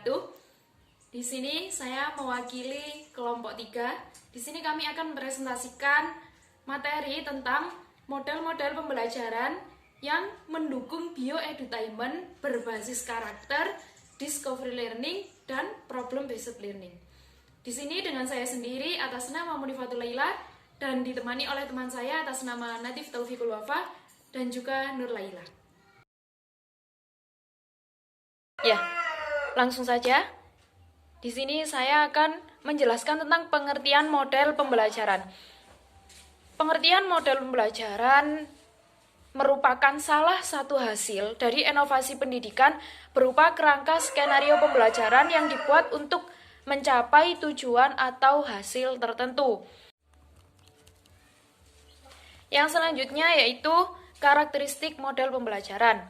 wabarakatuh. Di sini saya mewakili kelompok 3. Di sini kami akan mempresentasikan materi tentang model-model pembelajaran yang mendukung bioedutainment berbasis karakter, discovery learning, dan problem based learning. Di sini dengan saya sendiri atas nama Munifatul Laila dan ditemani oleh teman saya atas nama Nadif Taufikul Wafa dan juga Nur Laila. Ya, langsung saja. Di sini saya akan menjelaskan tentang pengertian model pembelajaran. Pengertian model pembelajaran merupakan salah satu hasil dari inovasi pendidikan berupa kerangka skenario pembelajaran yang dibuat untuk mencapai tujuan atau hasil tertentu. Yang selanjutnya yaitu karakteristik model pembelajaran.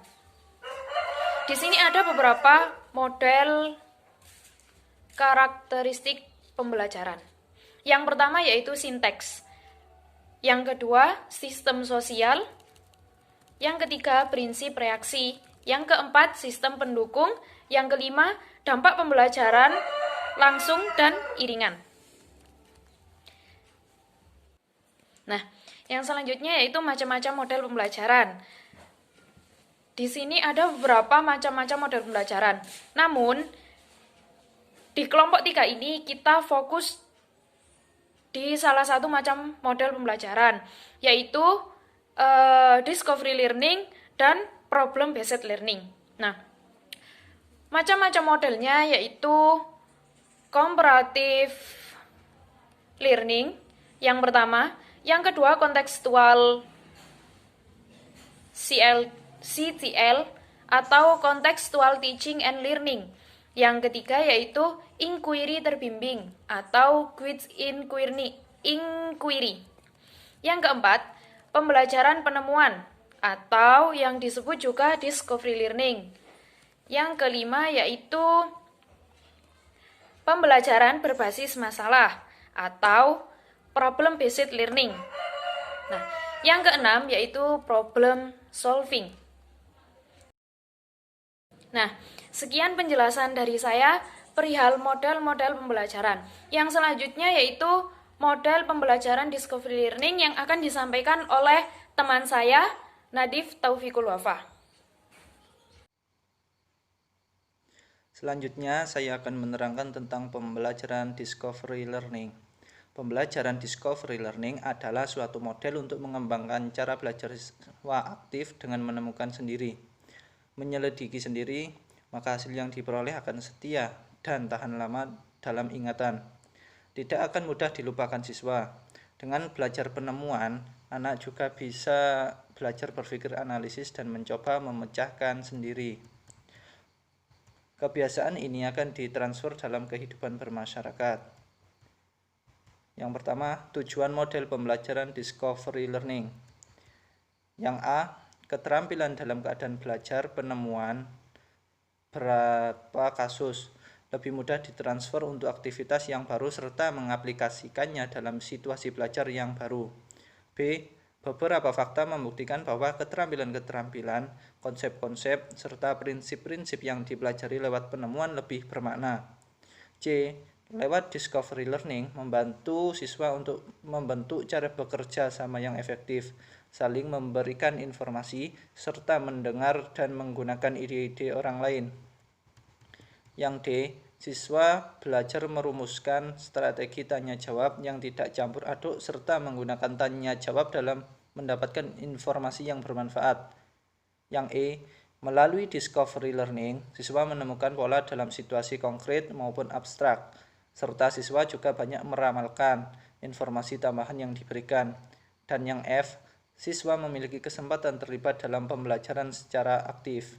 Di sini ada beberapa model karakteristik pembelajaran. Yang pertama yaitu sinteks. Yang kedua, sistem sosial. Yang ketiga, prinsip reaksi. Yang keempat, sistem pendukung. Yang kelima, dampak pembelajaran langsung dan iringan. Nah, yang selanjutnya yaitu macam-macam model pembelajaran. Di sini ada beberapa macam-macam model pembelajaran. Namun, di kelompok 3 ini kita fokus di salah satu macam model pembelajaran, yaitu discovery learning dan problem based learning. Nah, macam-macam modelnya yaitu comparative learning yang pertama, yang kedua kontekstual CTL atau contextual teaching and learning. Yang ketiga yaitu inquiry terbimbing atau quiz inquiry. Yang keempat, pembelajaran penemuan atau yang disebut juga discovery learning. Yang kelima yaitu pembelajaran berbasis masalah atau problem based learning. Nah, yang keenam yaitu problem solving. Nah, sekian penjelasan dari saya perihal model-model pembelajaran. Yang selanjutnya yaitu model pembelajaran discovery learning yang akan disampaikan oleh teman saya, Nadif Taufikul Wafa. Selanjutnya, saya akan menerangkan tentang pembelajaran discovery learning. Pembelajaran discovery learning adalah suatu model untuk mengembangkan cara belajar siswa aktif dengan menemukan sendiri, menyelidiki sendiri, maka hasil yang diperoleh akan setia dan tahan lama dalam ingatan. Tidak akan mudah dilupakan siswa. Dengan belajar penemuan, anak juga bisa belajar berpikir analisis dan mencoba memecahkan sendiri. Kebiasaan ini akan ditransfer dalam kehidupan bermasyarakat. Yang pertama, tujuan model pembelajaran discovery learning. Yang A, keterampilan dalam keadaan belajar penemuan berapa kasus lebih mudah ditransfer untuk aktivitas yang baru serta mengaplikasikannya dalam situasi belajar yang baru. B, beberapa fakta membuktikan bahwa keterampilan-keterampilan, konsep-konsep, serta prinsip-prinsip yang dipelajari lewat penemuan lebih bermakna. C, lewat discovery learning membantu siswa untuk membentuk cara bekerja sama yang efektif, saling memberikan informasi, serta mendengar dan menggunakan ide-ide orang lain. Yang D, siswa belajar merumuskan strategi tanya jawab yang tidak campur aduk serta menggunakan tanya jawab dalam mendapatkan informasi yang bermanfaat. Yang E, melalui discovery learning, siswa menemukan pola dalam situasi konkret maupun abstrak, serta siswa juga banyak meramalkan informasi tambahan yang diberikan. Dan yang F, siswa memiliki kesempatan terlibat dalam pembelajaran secara aktif.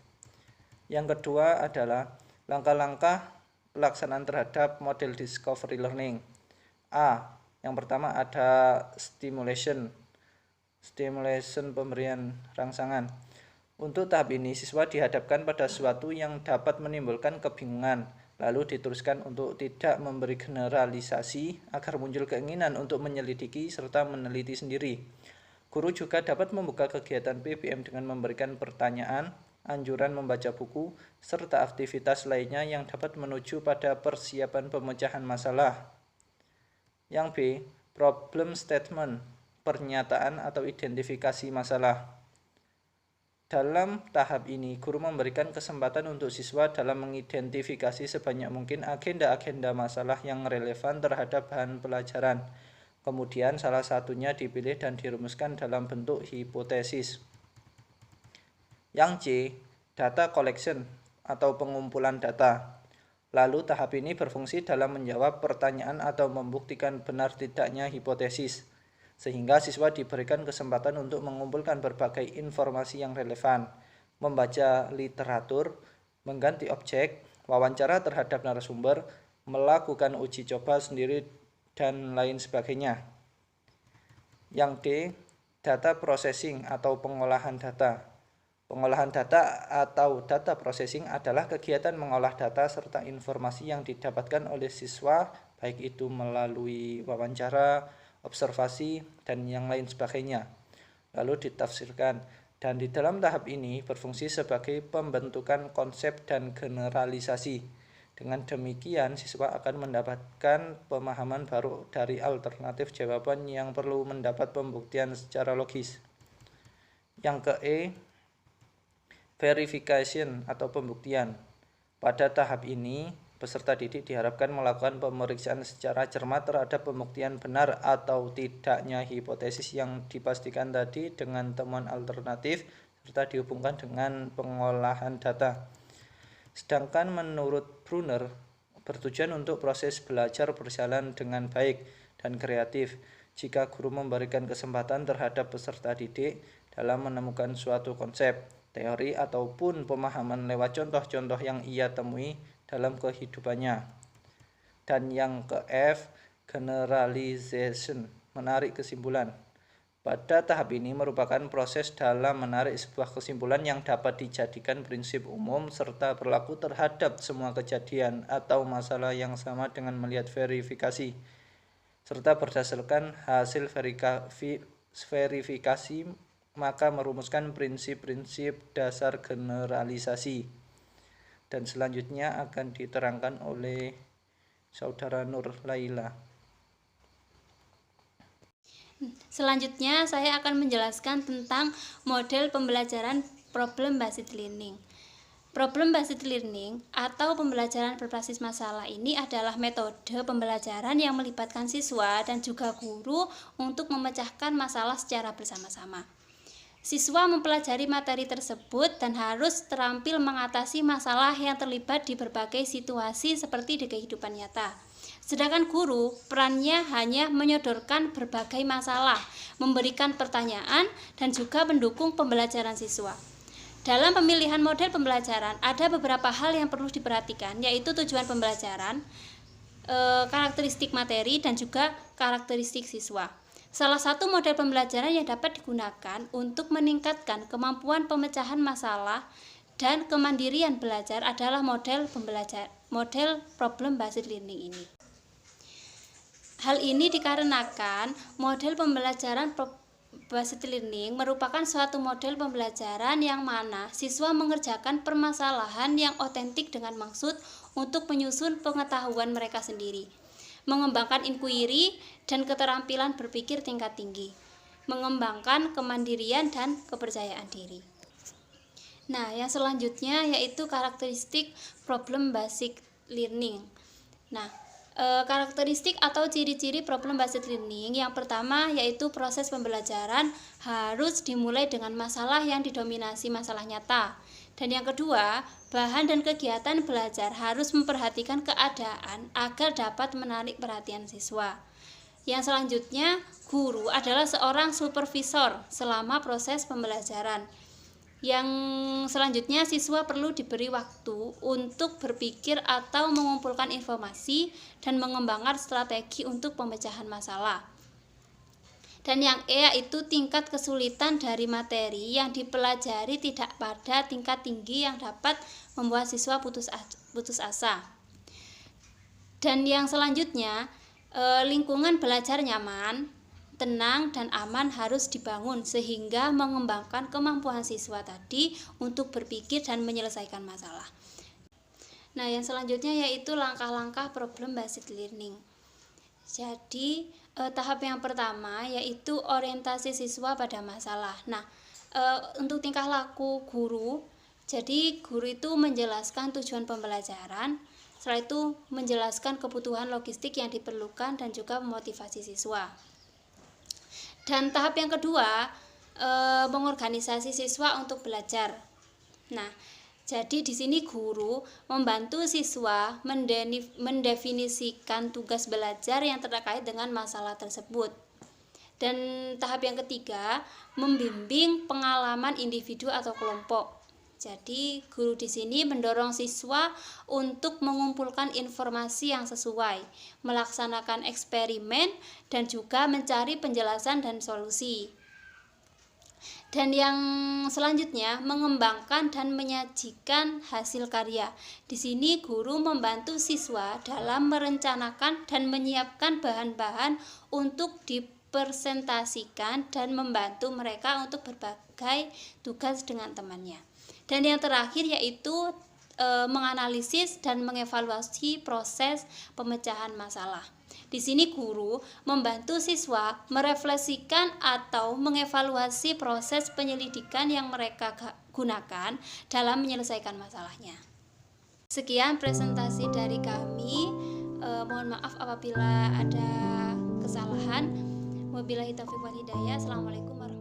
Yang kedua adalah langkah-langkah pelaksanaan terhadap model discovery learning. A, yang pertama ada stimulation pemberian rangsangan. Untuk tahap ini, siswa dihadapkan pada sesuatu yang dapat menimbulkan kebingungan, lalu diteruskan untuk tidak memberi generalisasi agar muncul keinginan untuk menyelidiki serta meneliti sendiri. Guru juga dapat membuka kegiatan PBM dengan memberikan pertanyaan anjuran membaca buku, serta aktivitas lainnya yang dapat menuju pada persiapan pemecahan masalah. Yang B, problem statement, pernyataan atau identifikasi masalah. Dalam tahap ini, guru memberikan kesempatan untuk siswa dalam mengidentifikasi sebanyak mungkin agenda-agenda masalah yang relevan terhadap bahan pelajaran. Kemudian salah satunya dipilih dan dirumuskan dalam bentuk hipotesis. Yang C, data collection atau pengumpulan data. Lalu tahap ini berfungsi dalam menjawab pertanyaan atau membuktikan benar tidaknya hipotesis, sehingga siswa diberikan kesempatan untuk mengumpulkan berbagai informasi yang relevan, membaca literatur, mengganti objek, wawancara terhadap narasumber, melakukan uji coba sendiri, dan lain sebagainya. Yang D, data processing atau pengolahan data. Pengolahan data atau data processing adalah kegiatan mengolah data serta informasi yang didapatkan oleh siswa, baik itu melalui wawancara, observasi, dan yang lain sebagainya, lalu ditafsirkan. Dan di dalam tahap ini berfungsi sebagai pembentukan konsep dan generalisasi. Dengan demikian, siswa akan mendapatkan pemahaman baru dari alternatif jawaban yang perlu mendapat pembuktian secara logis. Yang ke E, verification atau pembuktian. Pada tahap ini, peserta didik diharapkan melakukan pemeriksaan secara cermat terhadap pembuktian benar atau tidaknya hipotesis yang dipastikan tadi dengan temuan alternatif serta dihubungkan dengan pengolahan data. Sedangkan menurut Brunner, bertujuan untuk proses belajar berjalan dengan baik dan kreatif jika guru memberikan kesempatan terhadap peserta didik dalam menemukan suatu konsep, teori, ataupun pemahaman lewat contoh-contoh yang ia temui dalam kehidupannya. Dan yang ke F, generalization, menarik kesimpulan. Pada tahap ini merupakan proses dalam menarik sebuah kesimpulan yang dapat dijadikan prinsip umum serta berlaku terhadap semua kejadian atau masalah yang sama dengan melihat verifikasi, serta berdasarkan hasil verifikasi maka merumuskan prinsip-prinsip dasar generalisasi. Dan selanjutnya akan diterangkan oleh Saudara Nur Laila. Selanjutnya saya akan menjelaskan tentang model pembelajaran problem based learning. Problem based learning atau pembelajaran berbasis masalah ini adalah metode pembelajaran yang melibatkan siswa dan juga guru untuk memecahkan masalah secara bersama-sama. Siswa mempelajari materi tersebut dan harus terampil mengatasi masalah yang terlibat di berbagai situasi seperti di kehidupan nyata. Sedangkan guru, perannya hanya menyodorkan berbagai masalah, memberikan pertanyaan, dan juga mendukung pembelajaran siswa. Dalam pemilihan model pembelajaran, ada beberapa hal yang perlu diperhatikan, yaitu tujuan pembelajaran, karakteristik materi, dan juga karakteristik siswa. Salah satu model pembelajaran yang dapat digunakan untuk meningkatkan kemampuan pemecahan masalah dan kemandirian belajar adalah model problem based learning ini. Hal ini dikarenakan model pembelajaran based learning merupakan suatu model pembelajaran yang mana siswa mengerjakan permasalahan yang otentik dengan maksud untuk menyusun pengetahuan mereka sendiri, mengembangkan inquiry dan keterampilan berpikir tingkat tinggi, mengembangkan kemandirian dan kepercayaan diri. Nah, yang selanjutnya yaitu karakteristik problem based learning. Nah, karakteristik atau ciri-ciri problem based learning yang pertama yaitu proses pembelajaran harus dimulai dengan masalah yang didominasi masalah nyata. Dan yang kedua, bahan dan kegiatan belajar harus memperhatikan keadaan agar dapat menarik perhatian siswa. Yang selanjutnya, guru adalah seorang supervisor selama proses pembelajaran. Yang selanjutnya, siswa perlu diberi waktu untuk berpikir atau mengumpulkan informasi dan mengembangkan strategi untuk pemecahan masalah. Dan yang E yaitu tingkat kesulitan dari materi yang dipelajari tidak pada tingkat tinggi yang dapat membuat siswa putus asa. Dan yang selanjutnya, lingkungan belajar nyaman. tenang dan aman harus dibangun sehingga mengembangkan kemampuan siswa tadi untuk berpikir dan menyelesaikan masalah. Nah, yang selanjutnya yaitu langkah-langkah problem based learning. Jadi, tahap yang pertama yaitu orientasi siswa pada masalah. Nah, untuk tingkah laku guru, jadi guru itu menjelaskan tujuan pembelajaran, setelah itu menjelaskan kebutuhan logistik yang diperlukan dan juga memotivasi siswa. Dan tahap yang kedua, mengorganisasi siswa untuk belajar. Nah, jadi di sini guru membantu siswa mendefinisikan tugas belajar yang terkait dengan masalah tersebut. Dan tahap yang ketiga, membimbing pengalaman individu atau kelompok. Jadi guru di sini mendorong siswa untuk mengumpulkan informasi yang sesuai, melaksanakan eksperimen dan juga mencari penjelasan dan solusi. Dan yang selanjutnya, mengembangkan dan menyajikan hasil karya. Di sini guru membantu siswa dalam merencanakan dan menyiapkan bahan-bahan untuk dipresentasikan dan membantu mereka untuk berbagai tugas dengan temannya. Dan yang terakhir yaitu menganalisis dan mengevaluasi proses pemecahan masalah. Di sini guru membantu siswa merefleksikan atau mengevaluasi proses penyelidikan yang mereka gunakan dalam menyelesaikan masalahnya. Sekian presentasi dari kami. Mohon maaf apabila ada kesalahan. Wabillahi taufiq wal hidayah. Assalamualaikum warahmatullahi wabarakatuh.